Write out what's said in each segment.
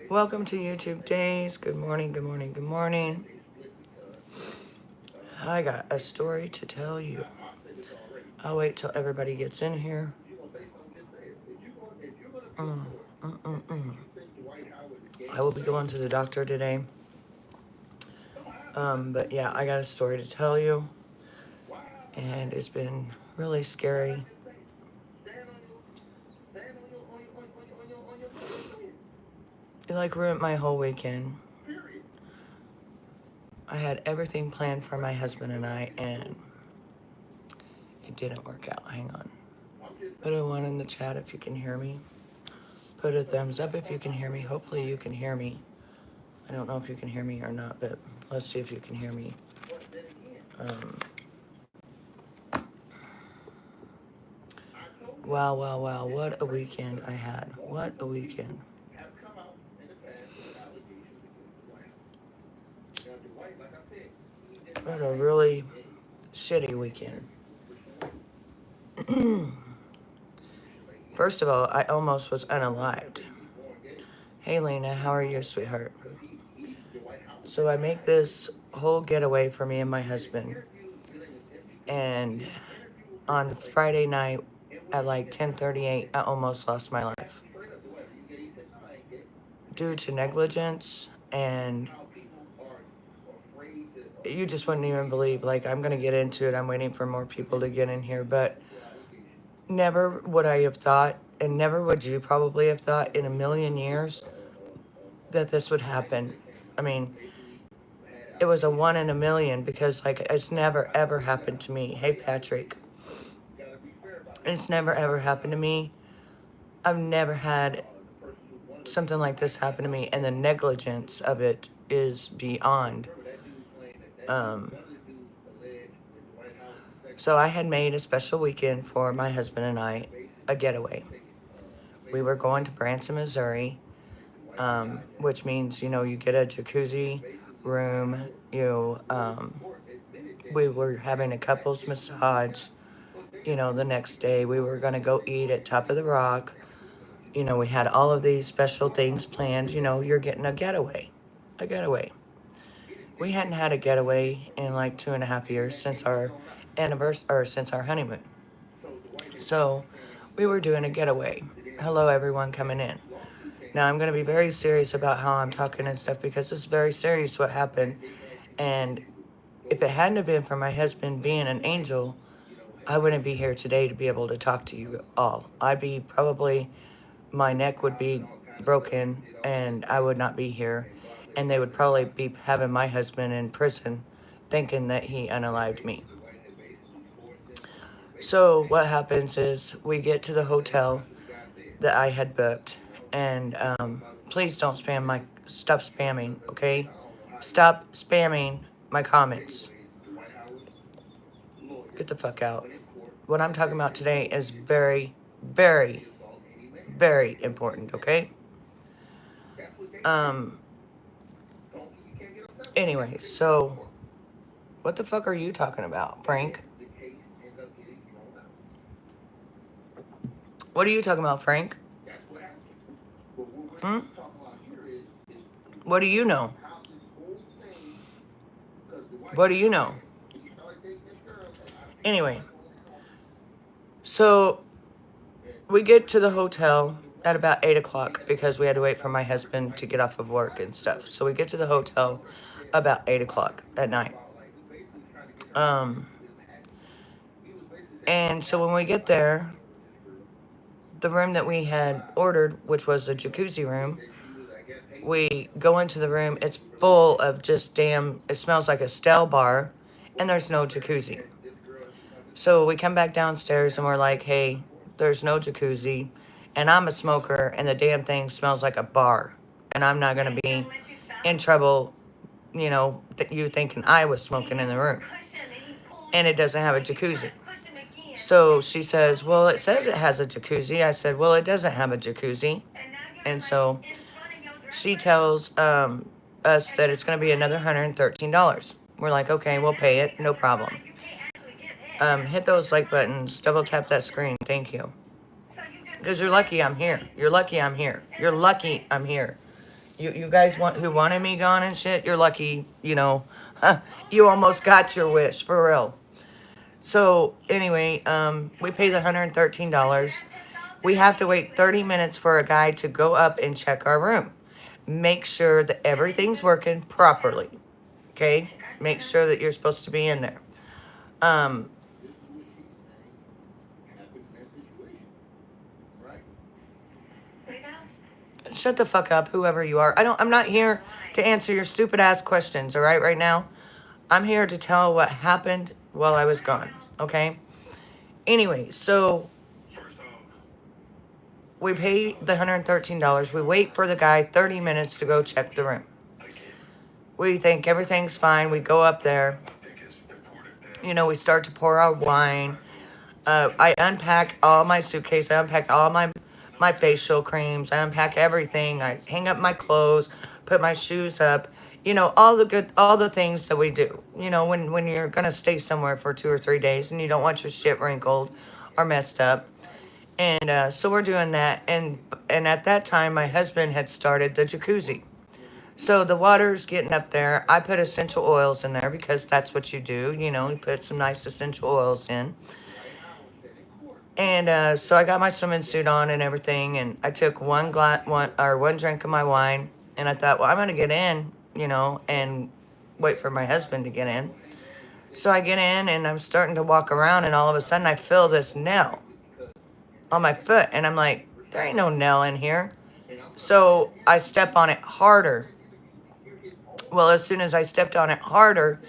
Welcome to YouTube Daze. Good morning, good morning, good morning. I got a story to tell you. I'll wait till everybody gets in here. I will be going to the doctor today. But yeah, I got a story to tell you. And it's been really scary. It like ruined my whole weekend. I had everything planned for my husband and I, and it didn't work out. Hang on. Put a 1 in the chat if you can hear me. Put a thumbs up if you can hear me. Hopefully you can hear me. I don't know if you can hear me or not, but let's see if you can hear me. Wow, wow, wow. What a weekend I had. What a weekend. What a really shitty weekend. First of all, I almost was unalived. Hey, Lena, how are you, sweetheart? So I make this whole getaway for me and my husband. And on Friday night at like 10:38, I almost lost my life. Due to negligence, and you just wouldn't even believe, like, I'm going to get into it. I'm waiting for more people to get in here, but never would I have thought, and never would you probably have thought in a million years that this would happen. I mean, it was a 1 in a million because, like, it's never ever happened to me. Hey, Patrick. It's never ever happened to me. I've never had something like this happen to me, and the negligence of it is beyond. So I had made a special weekend for my husband and I, a getaway. We were going to Branson, Missouri, which means, you know, you get a jacuzzi room, we were having a couples massage, you know, the next day. We were going to go eat at Top of the Rock. You know, we had all of these special things planned. You know, you're getting a getaway. A getaway. We hadn't had a getaway in like 2.5 years since our anniversary, or since our honeymoon. So we were doing a getaway. Hello, everyone coming in. Now, I'm going to be very serious about how I'm talking and stuff because it's very serious what happened. And if it hadn't have been for my husband being an angel, I wouldn't be here today to be able to talk to you all. I'd be probably, my neck would be broken and I would not be here. And they would probably be having my husband in prison thinking that he unalived me. So what happens is we get to the hotel that I had booked, and please don't stop spamming, okay? Stop spamming my comments. Get the fuck out. What I'm talking about today is very, very, very important, okay? Anyway, so what the fuck are you talking about, Frank? What are you talking about, Frank? What do you know? What do you know? Anyway, so we get to the hotel at about 8 o'clock because we had to wait for my husband to get off of work and stuff. So we get to the hotel about 8 o'clock at night. And so when we get there, the room that we had ordered, which was a jacuzzi room, we go into the room. It's full of just it smells like a stale bar, and there's no jacuzzi. So we come back downstairs and we're like, hey, there's no jacuzzi, and I'm a smoker, and the damn thing smells like a bar, and I'm not going to be in trouble, you know, you thinking I was smoking in the room, and it doesn't have a jacuzzi. So she says, well, it says it has a jacuzzi. I said, well, it doesn't have a jacuzzi. And so she tells us that it's going to be another $113. We're like, okay, we'll pay it. No problem. Hit those like buttons. Double tap that screen. Thank you. Because you're lucky I'm here. You're lucky I'm here. You're lucky I'm here. You guys who wanted me gone and shit, you're lucky, you almost got your wish, for real. So anyway, we pay the $113. We have to wait 30 minutes for a guy to go up and check our room. Make sure that everything's working properly. Okay? Make sure that you're supposed to be in there. Um, Shut the fuck up, whoever you are. I'm not here to answer your stupid ass questions, all right, right now. I'm here to tell what happened while I was gone, okay? Anyway, so we pay the $113. We wait for the guy 30 minutes to go check the room. We think everything's fine. We go up there. We start to pour our wine. I unpack all my suitcase. I unpack all my facial creams. I unpack everything. I hang up my clothes, put my shoes up. All the things that we do. When you're gonna stay somewhere for 2 or 3 days and you don't want your shit wrinkled or messed up. And so we're doing that. And at that time, my husband had started the jacuzzi. So the water's getting up there. I put essential oils in there because that's what you do. You put some nice essential oils in. And so I got my swimming suit on and everything, and I took one drink of my wine, and I thought, well, I'm gonna get in, and wait for my husband to get in. So I get in, and I'm starting to walk around, and all of a sudden I feel this nail on my foot, and I'm like, there ain't no nail in here. So I step on it harder. Well, as soon as I stepped on it harder,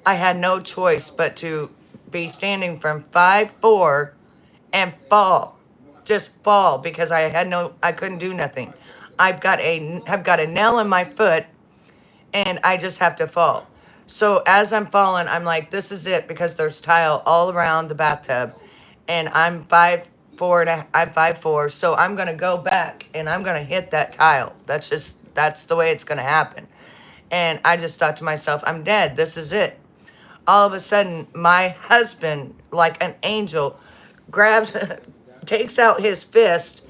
I had no choice but to be standing from 5'4" and fall, just fall, because I couldn't do nothing. I've got a nail in my foot, and I just have to fall. So as I'm falling, I'm like, this is it, because there's tile all around the bathtub, and I'm 5'4", I'm 5'4", so I'm gonna go back and I'm gonna hit that tile. That's the way it's gonna happen. And I just thought to myself, I'm dead. This is it. All of a sudden, my husband, like an angel, grabs, takes out his fist.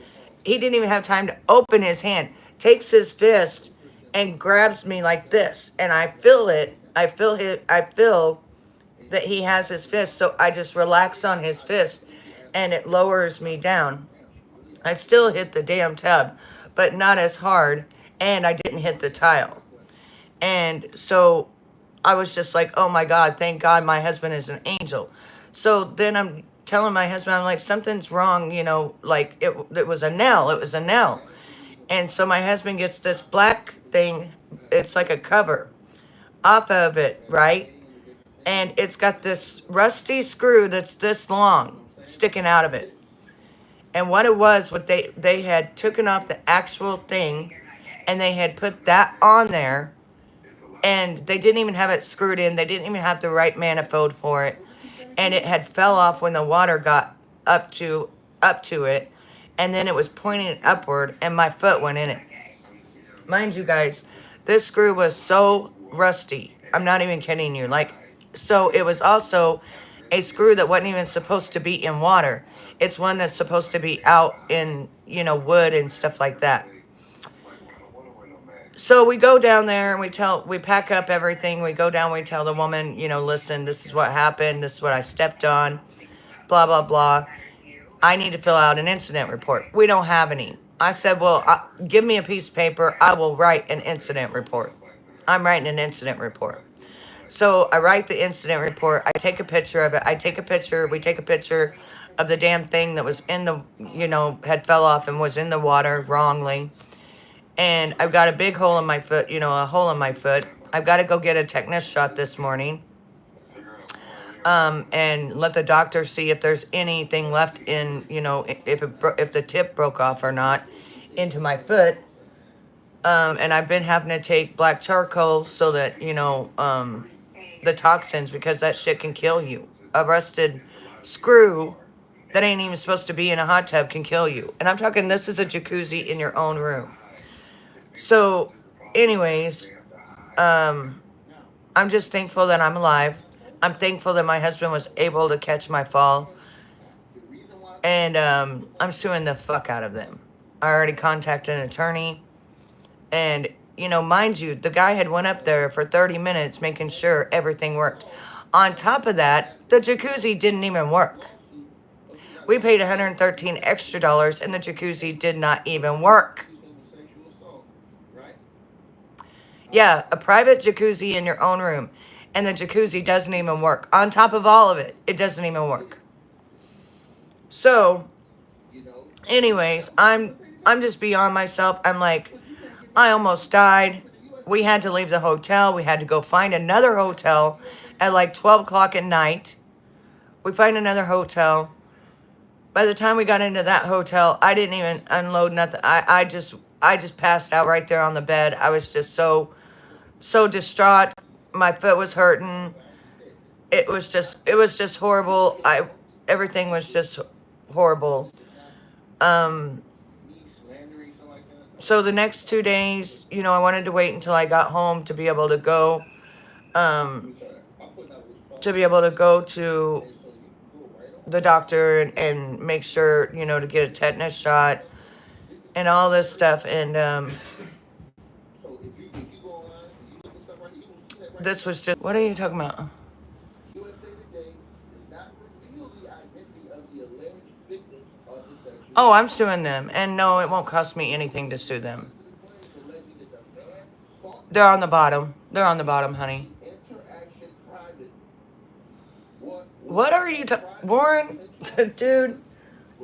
He didn't even have time to open his hand. Takes his fist and grabs me like this. And I feel it. I feel that he has his fist. So I just relax on his fist and it lowers me down. I still hit the damn tub, but not as hard. And I didn't hit the tile. And so I was just like, oh my God, thank God my husband is an angel. So then I'm telling my husband, I'm like, something's wrong, like it was a nail. It was a nail. And so my husband gets this black thing. It's like a cover off of it, right? And it's got this rusty screw that's this long sticking out of it. And what it was, they had taken off the actual thing and they had put that on there. And they didn't even have it screwed in. They didn't even have the right manifold for it. And it had fell off when the water got up to it. And then it was pointing upward and my foot went in it. Mind you guys, this screw was so rusty. I'm not even kidding you. So it was also a screw that wasn't even supposed to be in water. It's one that's supposed to be out in, wood and stuff like that. So we go down there and we pack up everything. We go down, we tell the woman, listen, this is what happened. This is what I stepped on, blah, blah, blah. I need to fill out an incident report. We don't have any. I said, well, give me a piece of paper. I will write an incident report. I'm writing an incident report. So I write the incident report. I take a picture of it. We take a picture of the damn thing that was in the, had fell off and was in the water wrongly. And I've got a big hole in my foot, a hole in my foot. I've got to go get a tetanus shot this morning. And let the doctor see if there's anything left in, if the tip broke off or not into my foot. And I've been having to take black charcoal so that, the toxins, because that shit can kill you. A rusted screw that ain't even supposed to be in a hot tub can kill you. And I'm talking, this is a jacuzzi in your own room. So, anyways, I'm just thankful that I'm alive. I'm thankful that my husband was able to catch my fall. And I'm suing the fuck out of them. I already contacted an attorney. And, you know, mind you, the guy had went up there for 30 minutes making sure everything worked. On top of that, the jacuzzi didn't even work. We paid $113 extra and the jacuzzi did not even work. Yeah, a private jacuzzi in your own room, and the jacuzzi doesn't even work. On top of all of it, it doesn't even work. So, anyways, I'm just beyond myself. I'm like, I almost died. We had to leave the hotel. We had to go find another hotel at like 12 o'clock at night. We find another hotel. By the time we got into that hotel, I didn't even unload nothing. I just passed out right there on the bed. I was just so distraught. My foot was hurting. It was just horrible. Everything was just horrible. So the next 2 days, you know, I wanted to wait until I got home to be able to go to the doctor and make sure, you know, to get a tetanus shot and all this stuff. And this was just, what are you talking about? Oh, I'm suing them. And no, it won't cost me anything to sue them. They're on the bottom. They're on the bottom, honey. What are you Warren? Dude,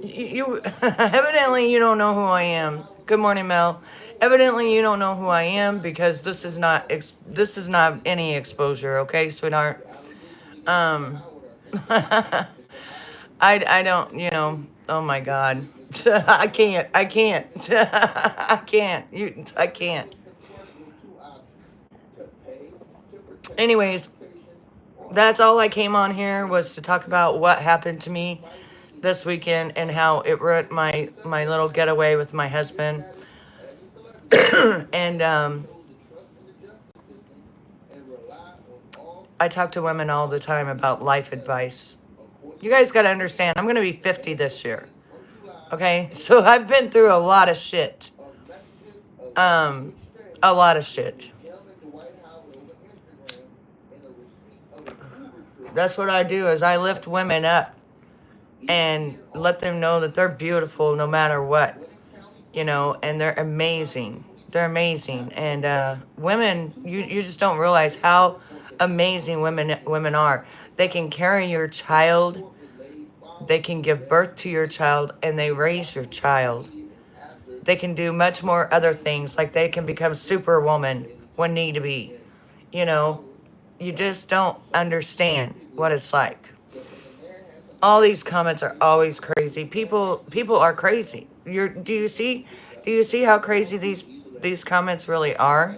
you evidently you don't know who I am. Good morning, Mel. Evidently you don't know who I am because this is not any exposure, okay, sweetheart? I don't, you know, oh my God. I can't. I can't. I can't. Anyways, that's all I came on here was to talk about what happened to me this weekend and how it ruined my little getaway with my husband. And I talk to women all the time about life advice. You guys got to understand, I'm going to be 50 this year. Okay? So I've been through a lot of shit. A lot of shit. That's what I do is I lift women up and let them know that they're beautiful no matter what, you know, and they're amazing. They're amazing. And women, you just don't realize how amazing women are. They can carry your child, they can give birth to your child, and they raise your child. They can do much more other things, like they can become superwoman when need to be. You know, you just don't understand what it's like. All these comments are always crazy. People are crazy. Do you see how crazy these comments really are?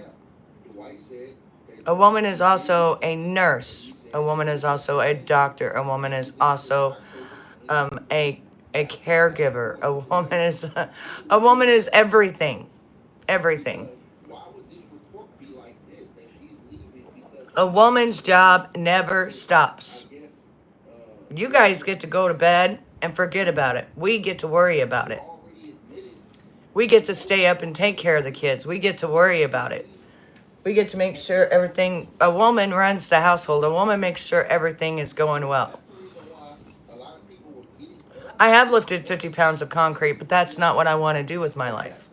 A woman is also a nurse. A woman is also a doctor. A woman is also a caregiver. A woman is everything. Everything. A woman's job never stops. You guys get to go to bed and forget about it. We get to worry about it. We get to stay up and take care of the kids. We get to worry about it. We get to make sure everything, a woman runs the household. A woman makes sure everything is going well. I have lifted 50 pounds of concrete, but that's not what I want to do with my life.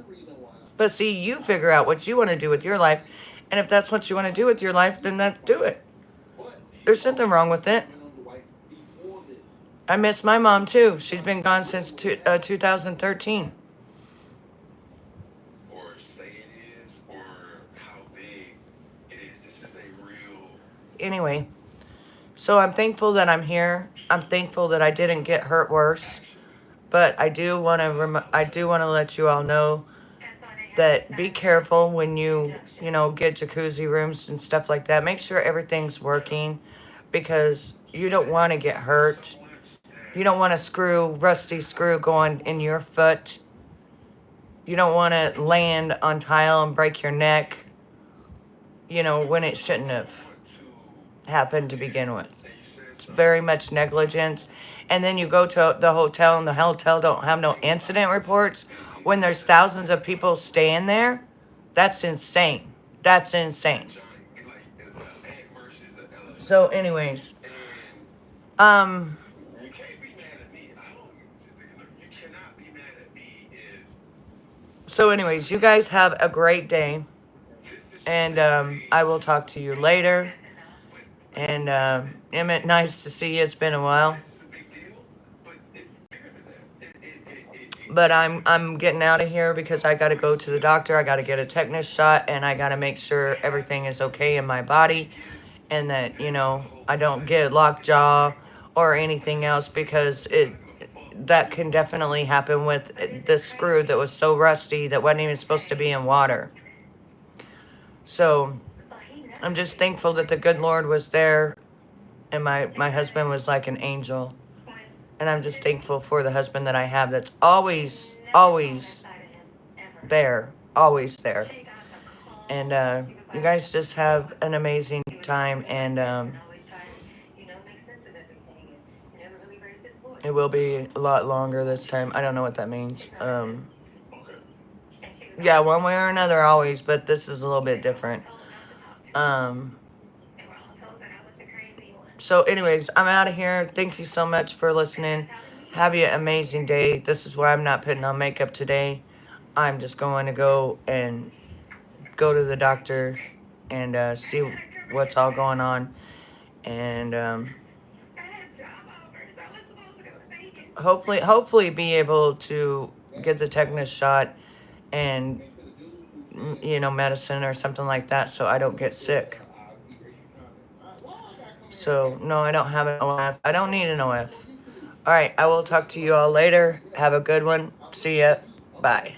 But see, you figure out what you want to do with your life. And if that's what you want to do with your life, then do it. There's nothing wrong with it. I miss my mom too. She's been gone since 2013. Anyway, so I'm thankful that I'm here. I'm thankful that I didn't get hurt worse. But I do want to let you all know that be careful when you get jacuzzi rooms and stuff like that. Make sure everything's working because you don't want to get hurt. You don't want a rusty screw going in your foot. You don't want to land on tile and break your neck, when it shouldn't have happened to begin with. it's very much negligence. And then you go to the hotel and the hotel don't have no incident reports when there's thousands of people staying there. That's insane. That's insane. So anyways, um, you guys have a great day. And I will talk to you later. And Emmett, nice to see you. It's been a while. But I'm getting out of here because I got to go to the doctor. I got to get a tetanus shot, and I got to make sure everything is okay in my body, and that, you know, I don't get lockjaw or anything else, because that can definitely happen with the screw that was so rusty that wasn't even supposed to be in water. So I'm just thankful that the good Lord was there, and my husband was like an angel. And I'm just thankful for the husband that I have that's always there. Always there. And you guys just have an amazing time. And it will be a lot longer this time. I don't know what that means. Yeah, one way or another always, but this is a little bit different. So anyways, I'm out of here. Thank you so much for listening. Have you an amazing day. This is why I'm not putting on makeup today. I'm just going to go to the doctor and see what's all going on. And hopefully be able to get the tetanus shot and, you know, medicine or something like that so I don't get sick. So, no, I don't have an OF. I don't need an OF. All right, I will talk to you all later. Have a good one. See ya. Bye.